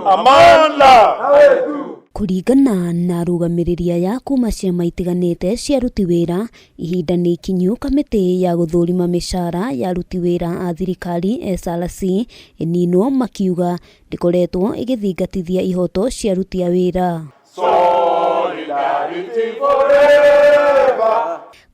Amanda Kuringana na Arugamiriri ya kuuma ciama itiganite cia aruti wira, ihinda ni ikinyu kamiti ya guthurima micara ya aruti wira a thirikari SRC ininwo makiuga ndikoretwo igithingatithia ihoto cia aruti a wira.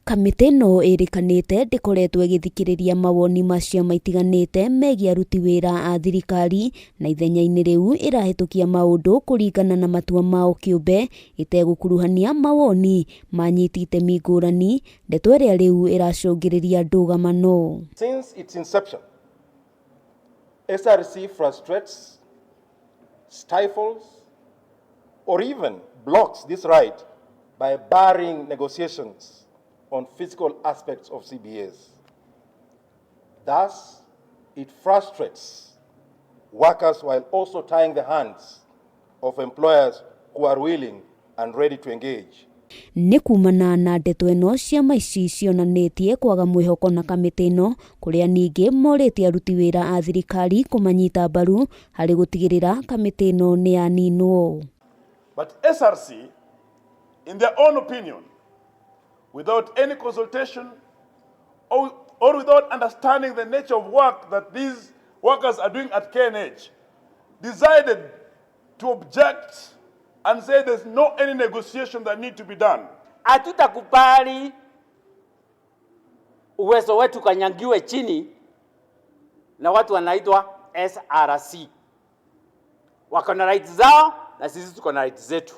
Kamiti no irikanite ndikoretwo igithikiriria mawoni ma ciama itiganite megia aruti wira a thirikari na ithenya-ini riu irahitukia maundu kuringana na matua mao kiumbe imegukorwo mawoni manyiti itemi ngurani, ndeto iria riu iracungiriria ndugamano. Since its inception, SRC frustrates, stifles, or even blocks this right by barring negotiations on physical aspects of CBAs. Thus, it frustrates workers while also tying the hands of employers who are willing and ready to engage. Ni kuumana na ndeto ino ciama ici cionanitie kwaga mwihoko na kamiti ino, kuria ningi moritie aruti wira a thirikari kumanyita mbaru hari gutigirira kamiti ino ni yaninwo. But SRC, in their own opinion, without any consultation or without understanding the nature of work that these workers are doing at KNH, decided to object and say there's no any negotiation that need to be done. Hatutakubali uwezo wetu kanyangiwe chini na watu wanaitwa SRC. Wako na rights zao na sisi tuko na rights zetu.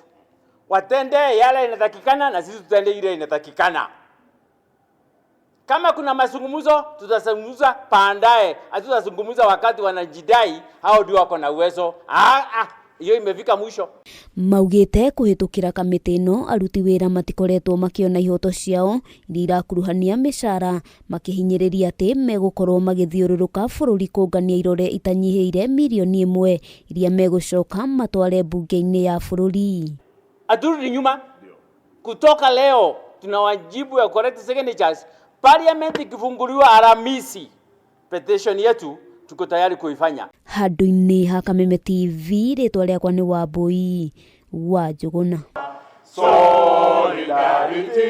Watende yale inatakikana na sisi tutende ile inatakikana. Kama kuna mazungumzo tutazungumza baadaye, hatutazungumza wakati wanajidai hao ndio wako na uwezo. Hiyo imefika mwisho. Maugite kuhitukira kamiti ino aruti wira matikoretwo makiona ihoto ciao iria irakuruhania micara, makihinyiriria ati megukorwo magithiururuka bururi kungania irore itanyihiire mirioni imwe iria megucoka matware mbunge-ini ya bururi. Aturudi nyuma. Kutoka leo tuna wajibu ya correct signatures. Parliament ikifunguliwa Alhamisi, petition yetu tuko tayari kuifanya. Handu-ini ha Kameme TV, ritwa riakwa ni Wambui wa Njuguna.